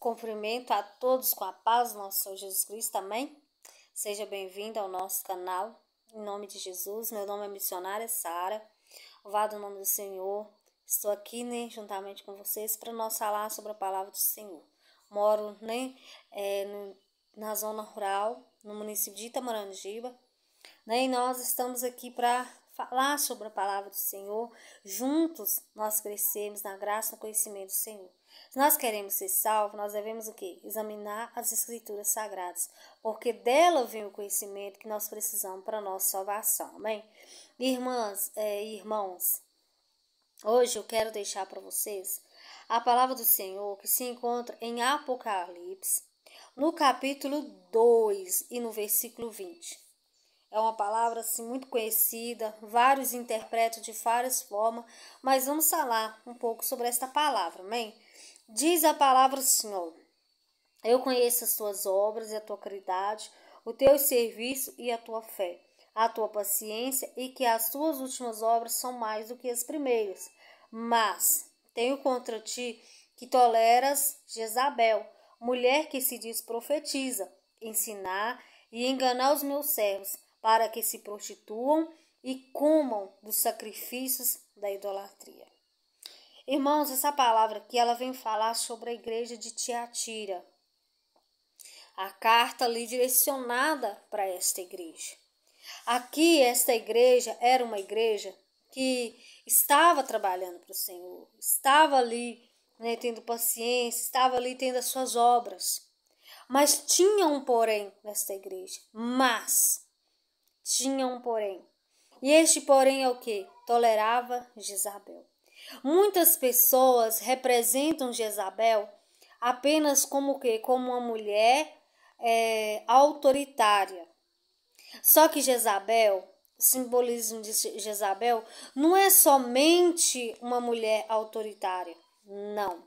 Cumprimento a todos com a paz do nosso Senhor Jesus Cristo, amém? Seja bem-vindo ao nosso canal, em nome de Jesus. Meu nome é missionária Sara, louvado o nome do Senhor. Estou aqui, juntamente com vocês, para nós falar sobre a palavra do Senhor. Moro, na zona rural, no município de Itamorangiba, e nós estamos aqui para falar sobre a palavra do Senhor. Juntos nós crescemos na graça e no conhecimento do Senhor. Se nós queremos ser salvos, nós devemos o quê? Examinar as Escrituras Sagradas, porque dela vem o conhecimento que nós precisamos para a nossa salvação, amém? Irmãs, irmãos, hoje eu quero deixar para vocês a palavra do Senhor que se encontra em Apocalipse, no capítulo 2 e no versículo 20. É uma palavra assim muito conhecida, vários interpretam de várias formas, mas vamos falar um pouco sobre esta palavra, amém? Diz a palavra do Senhor: eu conheço as tuas obras e a tua caridade, o teu serviço e a tua fé, a tua paciência, e que as tuas últimas obras são mais do que as primeiras. Mas tenho contra ti que toleras Jezabel, mulher que se diz profetiza, ensinar e enganar os meus servos, para que se prostituam e comam dos sacrifícios da idolatria. Irmãos, essa palavra aqui, ela vem falar sobre a igreja de Tiatira. A carta ali direcionada para esta igreja. Aqui, esta igreja era uma igreja que estava trabalhando para o Senhor, estava ali, tendo paciência, estava ali tendo as suas obras. Mas tinha um porém nesta igreja, tinha um porém. E este porém é o que? Tolerava Jezabel. Muitas pessoas representam Jezabel apenas como o quê? Como uma mulher autoritária. Só que Jezabel, o simbolismo de Jezabel, não é somente uma mulher autoritária. Não.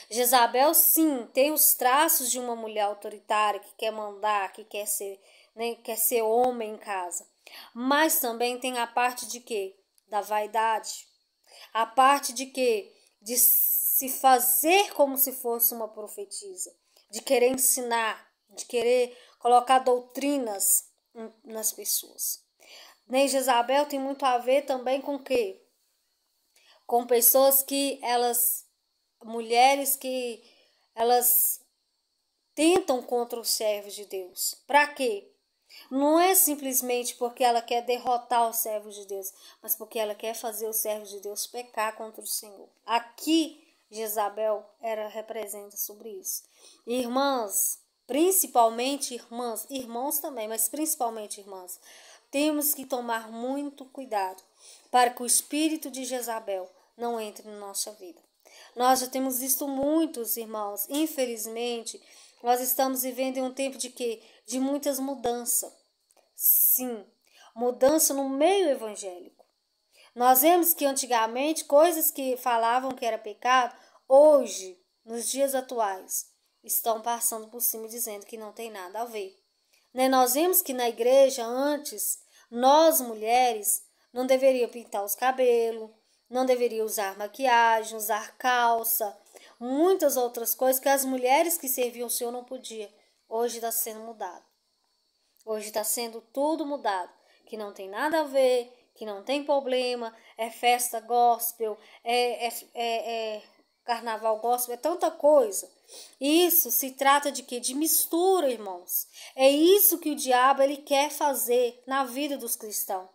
Jezabel, sim, tem os traços de uma mulher autoritária que quer mandar, que quer ser homem em casa. Mas também tem a parte de quê? Da vaidade. A parte de quê? De se fazer como se fosse uma profetisa. De querer ensinar, de querer colocar doutrinas nas pessoas. Jezabel tem muito a ver também com o quê? Com pessoas que mulheres que elas tentam contra os servos de Deus. Para quê? Não é simplesmente porque ela quer derrotar os servos de Deus, mas porque ela quer fazer os servos de Deus pecar contra o Senhor. Aqui, Jezabel representa sobre isso. Irmãs, principalmente irmãs, irmãos também, mas principalmente irmãs, temos que tomar muito cuidado para que o espírito de Jezabel não entre na nossa vida. Nós já temos visto muitos, irmãos, infelizmente, nós estamos vivendo em um tempo de quê? De muitas mudanças. Sim, mudança no meio evangélico. Nós vemos que antigamente coisas que falavam que era pecado, hoje, nos dias atuais, estão passando por cima dizendo que não tem nada a ver. Nós vemos que na igreja antes, nós mulheres não deveríamos pintar os cabelos, não deveria usar maquiagem, usar calça, muitas outras coisas que as mulheres que serviam o Senhor não podiam. Hoje está sendo mudado. Hoje está sendo tudo mudado. Que não tem nada a ver, que não tem problema, é festa gospel, é carnaval gospel, é tanta coisa. Isso se trata de quê? De mistura, irmãos. É isso que o diabo ele quer fazer na vida dos cristãos.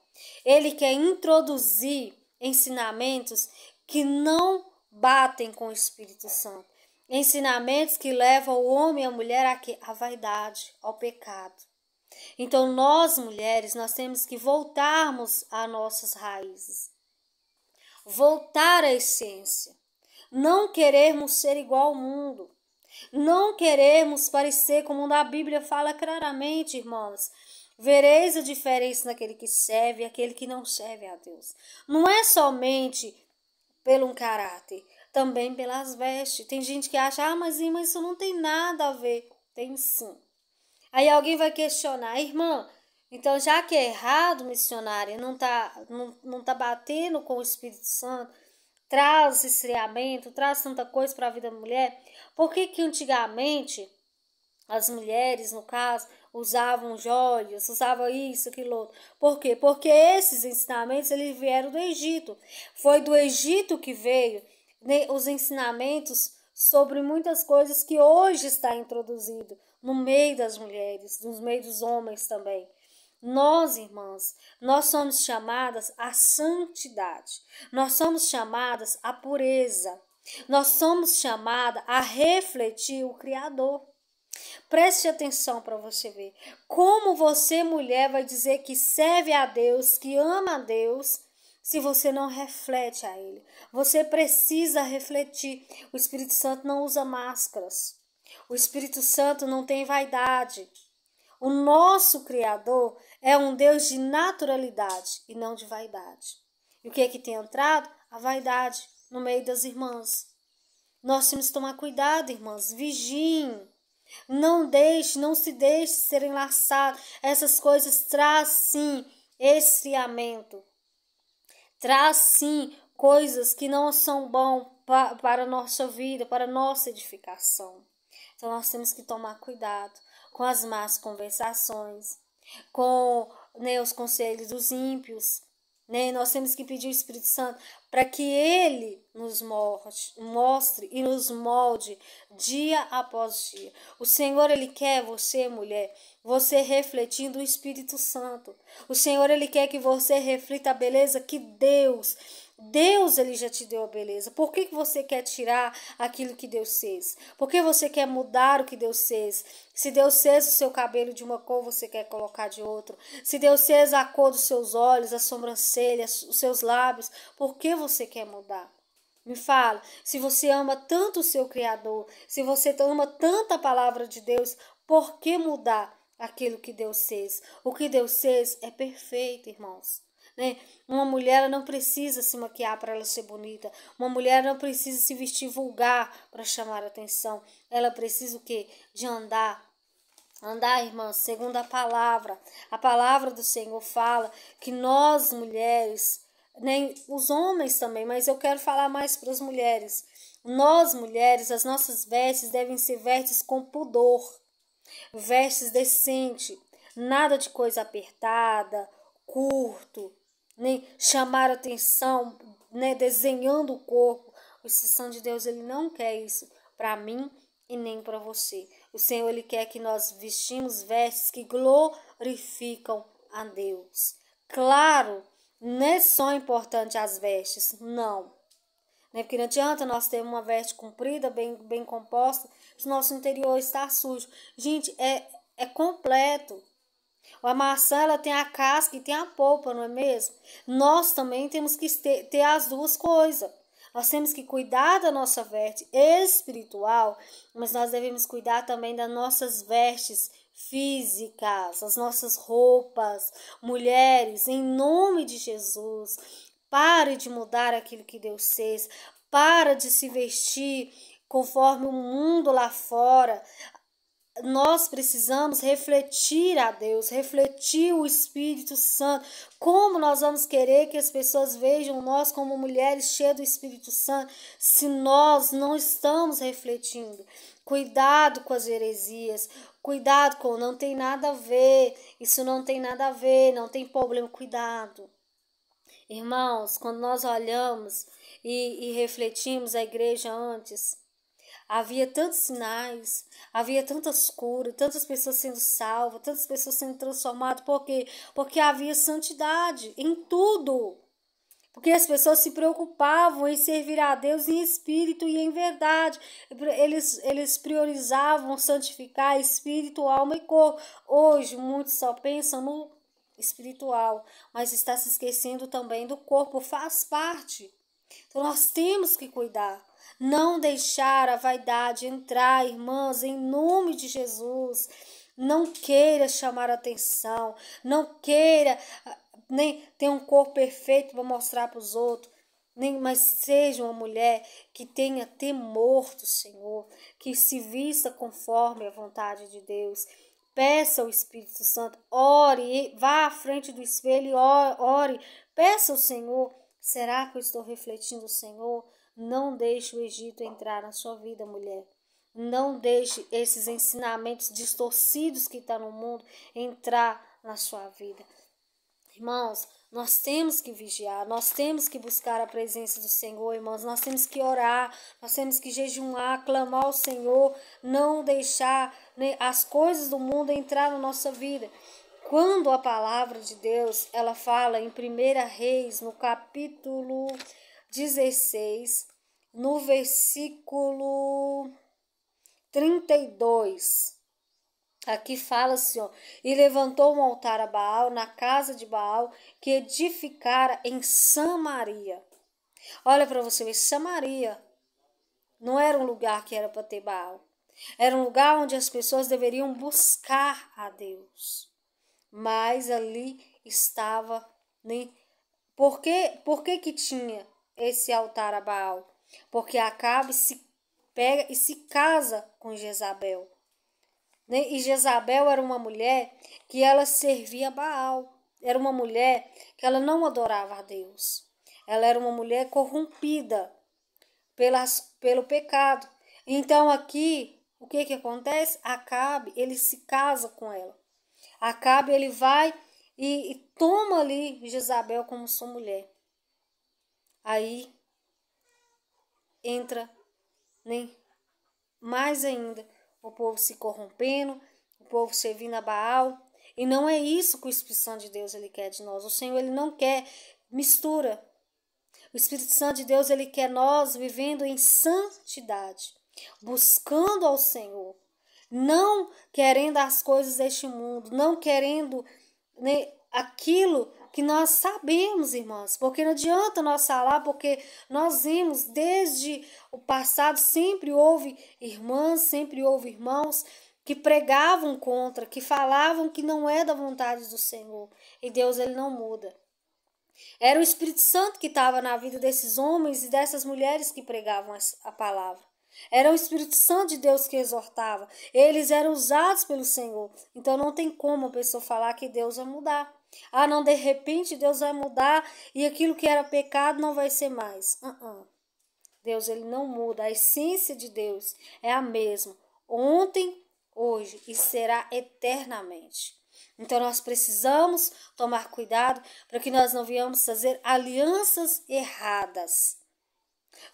Ele quer introduzir ensinamentos que não batem com o Espírito Santo. Ensinamentos que levam o homem e a mulher à vaidade, ao pecado. Então nós mulheres, nós temos que voltarmos às nossas raízes. Voltar à essência. Não queremos ser igual ao mundo. Não queremos parecer como a Bíblia fala claramente, irmãos. Vereis a diferença naquele que serve e aquele que não serve a Deus. Não é somente pelo caráter, também pelas vestes. Tem gente que acha, mas isso não tem nada a ver. Tem sim. Aí alguém vai questionar, irmã, então já que é errado, missionária, não tá batendo com o Espírito Santo, traz esfriamento, traz tanta coisa para a vida da mulher? Por que que antigamente as mulheres, no caso, usavam joias, usavam isso, aquilo outro? Por quê? Porque esses ensinamentos, eles vieram do Egito. Foi do Egito que veio, né, os ensinamentos sobre muitas coisas que hoje está introduzido no meio das mulheres, no meio dos homens também. Nós, irmãs, nós somos chamadas à santidade. Nós somos chamadas à pureza. Nós somos chamadas a refletir o Criador. Preste atenção para você ver como você, mulher, vai dizer que serve a Deus, que ama a Deus, se você não reflete a Ele. Você precisa refletir. O Espírito Santo não usa máscaras. O Espírito Santo não tem vaidade. O nosso Criador é um Deus de naturalidade e não de vaidade. E o que é que tem entrado? A vaidade no meio das irmãs. Nós temos que tomar cuidado, irmãs. Vigiem. Não se deixe ser enlaçado. Essas coisas traz sim esfriamento. Traz sim coisas que não são bom para a nossa vida, para a nossa edificação. Então nós temos que tomar cuidado com as más conversações, com, né, os conselhos dos ímpios. Né? Nós temos que pedir ao Espírito Santo para que Ele nos mostre e nos molde dia após dia. O Senhor, Ele quer você, mulher, você refletindo o Espírito Santo. O Senhor, Ele quer que você reflita a beleza que Deus, Ele já te deu a beleza. Por que você quer tirar aquilo que Deus fez? Por que você quer mudar o que Deus fez? Se Deus fez o seu cabelo de uma cor, você quer colocar de outro. Se Deus fez a cor dos seus olhos, a sobrancelha, os seus lábios, por que você quer mudar? Me fala, se você ama tanto o seu Criador, se você ama tanto a palavra de Deus, por que mudar aquilo que Deus fez? O que Deus fez é perfeito, irmãos. Né? Uma mulher ela não precisa se maquiar para ela ser bonita. Uma mulher não precisa se vestir vulgar para chamar a atenção. Ela precisa o quê? De andar, irmãs, segundo a palavra. A palavra do Senhor fala que nós, mulheres, nem os homens também, mas eu quero falar mais para as mulheres. Nós, mulheres, as nossas vestes devem ser vestes com pudor, vestes decentes, nada de coisa apertada, curto, nem chamar atenção, né, desenhando o corpo. O Espírito de Deus, Ele não quer isso para mim e nem para você. O Senhor, Ele quer que nós vestimos vestes que glorificam a Deus. Claro, não é só importante as vestes, não. Porque não adianta nós termos uma veste comprida, bem composta, se o nosso interior está sujo. Gente, é completo. A maçã, ela tem a casca e tem a polpa, não é mesmo? Nós também temos que ter as duas coisas. Nós temos que cuidar da nossa veste espiritual, mas nós devemos cuidar também das nossas vestes físicas, as nossas roupas. Mulheres, em nome de Jesus, pare de mudar aquilo que Deus fez. Para de se vestir conforme o mundo lá fora. Nós precisamos refletir a Deus, refletir o Espírito Santo. Como nós vamos querer que as pessoas vejam nós como mulheres cheias do Espírito Santo se nós não estamos refletindo? Cuidado com as heresias, cuidado com não tem nada a ver, isso não tem nada a ver, não tem problema, cuidado. Irmãos, quando nós olhamos e refletimos a igreja antes, havia tantos sinais, havia tantas curas, tantas pessoas sendo salvas, tantas pessoas sendo transformadas. Por quê? Porque havia santidade em tudo. Porque as pessoas se preocupavam em servir a Deus em espírito e em verdade. Eles priorizavam santificar espírito, alma e corpo. Hoje, muitos só pensam no espiritual, mas está se esquecendo também do corpo, faz parte. Então, nós temos que cuidar. Não deixar a vaidade entrar, irmãs, em nome de Jesus. Não queira chamar atenção, não queira nem ter um corpo perfeito para mostrar para os outros, mas seja uma mulher que tenha temor do Senhor, que se vista conforme a vontade de Deus. Peça ao Espírito Santo, ore, vá à frente do espelho e ore, peça ao Senhor Será que eu estou refletindo o Senhor? Não deixe o Egito entrar na sua vida, mulher. Não deixe esses ensinamentos distorcidos que estão no mundo entrar na sua vida. Irmãos, nós temos que vigiar, nós temos que buscar a presença do Senhor, irmãos. Nós temos que orar, nós temos que jejuar, clamar ao Senhor, não deixar, né, as coisas do mundo entrar na nossa vida. Quando a palavra de Deus, ela fala em 1 Reis, no capítulo 16, no versículo 32, aqui fala assim, ó, e levantou um altar a Baal na casa de Baal, que edificara em Samaria. Olha para você ver, Samaria não era um lugar que era para ter Baal. Era um lugar onde as pessoas deveriam buscar a Deus. Mas ali estava, né? Por que tinha esse altar a Baal? Porque Acabe se pega e se casa com Jezabel. Né? E Jezabel era uma mulher que ela servia a Baal. Era uma mulher que ela não adorava a Deus. Ela era uma mulher corrompida pelo pecado. Então aqui, o que acontece? Acabe, ele se casa com ela. Acabe, ele vai e toma ali Jezabel como sua mulher. Aí entra, né, mais ainda o povo se corrompendo, o povo servindo a Baal. E não é isso que o Espírito Santo de Deus ele quer de nós. O Senhor ele não quer mistura. O Espírito Santo de Deus ele quer nós vivendo em santidade, buscando ao Senhor, não querendo as coisas deste mundo, não querendo, né, aquilo que nós sabemos, irmãos, porque não adianta nós falar, porque nós vimos desde o passado, sempre houve irmãs, sempre houve irmãos que pregavam contra, que falavam que não é da vontade do Senhor, e Deus ele não muda. Era o Espírito Santo que estava na vida desses homens e dessas mulheres que pregavam a palavra. Era o Espírito Santo de Deus que exortava. Eles eram usados pelo Senhor. Então não tem como a pessoa falar que Deus vai mudar. Ah, não, de repente Deus vai mudar e aquilo que era pecado não vai ser mais. Deus ele não muda. A essência de Deus é a mesma. Ontem, hoje e será eternamente. Então nós precisamos tomar cuidado para que nós não venhamos fazer alianças erradas.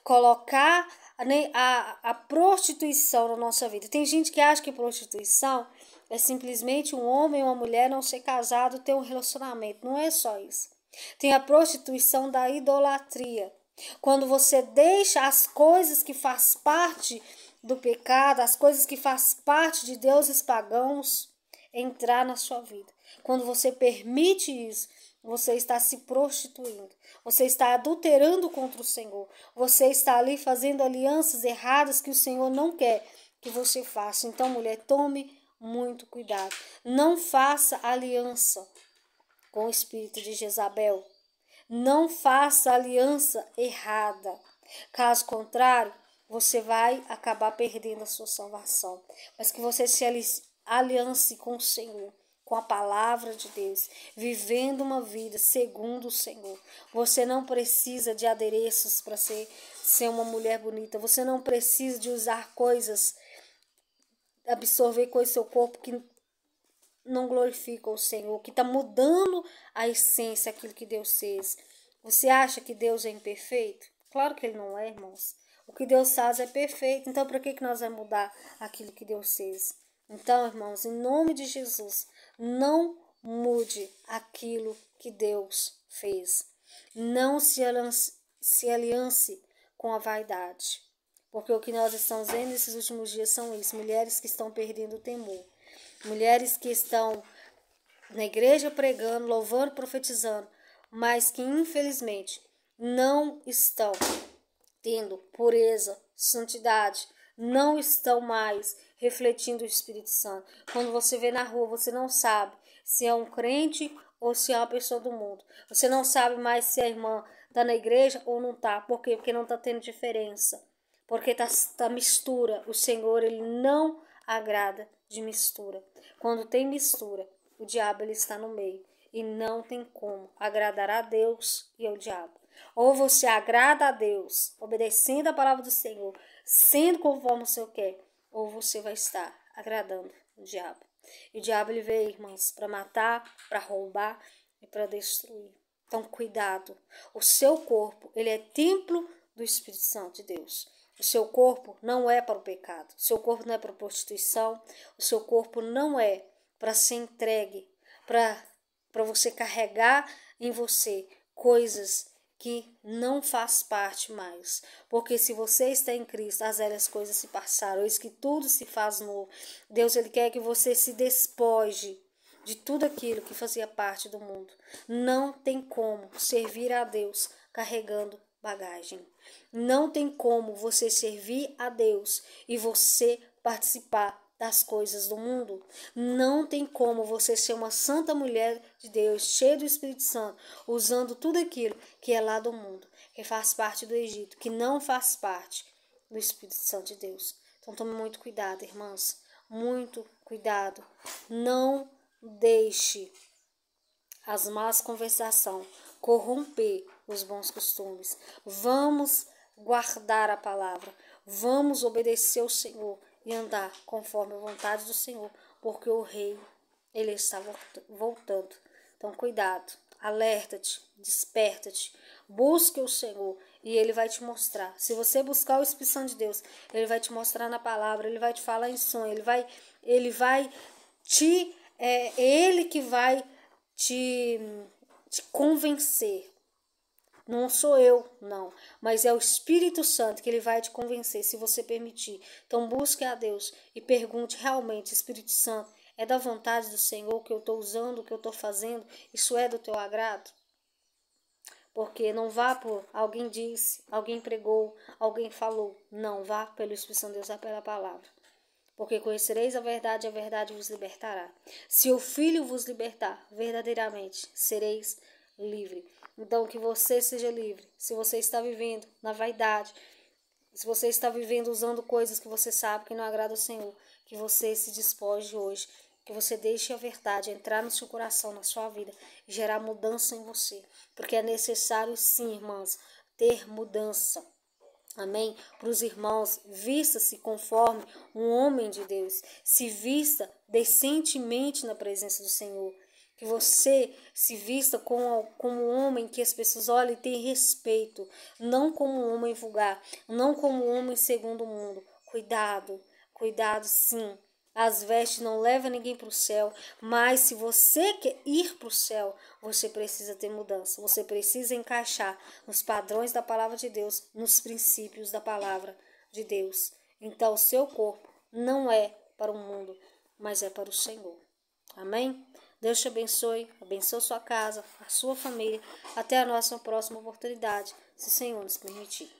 Colocar, né, a prostituição na nossa vida. Tem gente que acha que prostituição é simplesmente um homem ou uma mulher não ser casado, ter um relacionamento. Não é só isso. Tem a prostituição da idolatria. Quando você deixa as coisas que faz parte do pecado, as coisas que faz parte de deuses pagãos, entrar na sua vida. Quando você permite isso, você está se prostituindo. Você está adulterando contra o Senhor. Você está ali fazendo alianças erradas que o Senhor não quer que você faça. Então, mulher, tome muito cuidado. Não faça aliança com o espírito de Jezabel. Não faça aliança errada. Caso contrário, você vai acabar perdendo a sua salvação. Mas que você se aliance com o Senhor, com a palavra de Deus, vivendo uma vida segundo o Senhor. Você não precisa de adereços para ser uma mulher bonita. Você não precisa de usar coisas, absorver coisas do seu corpo que não glorificam o Senhor, que está mudando a essência, aquilo que Deus fez. Você acha que Deus é imperfeito? Claro que ele não é, irmãos. O que Deus faz é perfeito. Então, para que nós vamos mudar aquilo que Deus fez? Então, irmãos, em nome de Jesus, não mude aquilo que Deus fez. Não se aliance com a vaidade. Porque o que nós estamos vendo nesses últimos dias são isso. Mulheres que estão perdendo o temor. Mulheres que estão na igreja pregando, louvando, profetizando. Mas que, infelizmente, não estão tendo pureza, santidade, não estão mais refletindo o Espírito Santo. Quando você vê na rua, você não sabe se é um crente ou se é uma pessoa do mundo. Você não sabe mais se a irmã está na igreja ou não está. Por quê? Porque não está tendo diferença. Porque tá mistura. O Senhor, ele não agrada de mistura. Quando tem mistura, o diabo ele está no meio. E não tem como agradar a Deus e ao diabo. Ou você agrada a Deus, obedecendo a palavra do Senhor, sendo conforme o Senhor quer, ou você vai estar agradando o diabo. E o diabo, ele veio, irmãos, para matar, para roubar e para destruir. Então, cuidado. O seu corpo, ele é templo do Espírito Santo de Deus. O seu corpo não é para o pecado. O seu corpo não é para a prostituição. O seu corpo não é para ser entregue, para você carregar em você coisas que não faz parte mais. Porque se você está em Cristo, as velhas coisas se passaram, eis que tudo se faz novo. Deus, ele quer que você se despoje de tudo aquilo que fazia parte do mundo. Não tem como servir a Deus carregando bagagem. Não tem como você servir a Deus e você participar das coisas do mundo. Não tem como você ser uma santa mulher de Deus, cheia do Espírito Santo, usando tudo aquilo que é lá do mundo, que faz parte do Egito, que não faz parte do Espírito Santo de Deus. Então tome muito cuidado, irmãs. Muito cuidado. Não deixe as más conversações corromper os bons costumes. Vamos guardar a palavra. Vamos obedecer ao Senhor e andar conforme a vontade do Senhor, porque o rei, ele está voltando. Então, cuidado, alerta-te, desperta-te, busque o Senhor e ele vai te mostrar. Se você buscar o Espírito Santo de Deus, ele vai te mostrar na palavra, ele vai te falar em sonho, ele vai te, ele que vai te convencer. Não sou eu, não, mas é o Espírito Santo que ele vai te convencer, se você permitir. Então busque a Deus e pergunte realmente, Espírito Santo, é da vontade do Senhor que eu estou usando, o que eu estou fazendo? Isso é do teu agrado? Porque não vá por alguém disse, alguém pregou, alguém falou. Não, vá pelo Espírito Santo de Deus, vá pela palavra. Porque conhecereis a verdade vos libertará. Se o Filho vos libertar, verdadeiramente sereis livre. Então, que você seja livre. Se você está vivendo na vaidade, se você está vivendo usando coisas que você sabe que não agrada ao Senhor, que você se despoje hoje, que você deixe a verdade entrar no seu coração, na sua vida, e gerar mudança em você. Porque é necessário, sim, irmãs, ter mudança. Amém? Para os irmãos, vista-se conforme um homem de Deus. Se vista decentemente na presença do Senhor. Que você se vista como um homem que as pessoas olhem e tenham respeito. Não como um homem vulgar. Não como um homem segundo o mundo. Cuidado, cuidado sim. As vestes não levam ninguém para o céu, mas se você quer ir para o céu, você precisa ter mudança. Você precisa encaixar nos padrões da palavra de Deus, nos princípios da palavra de Deus. Então, o seu corpo não é para o mundo, mas é para o Senhor. Amém? Deus te abençoe sua casa, a sua família. Até a nossa próxima oportunidade, se o Senhor nos permitir.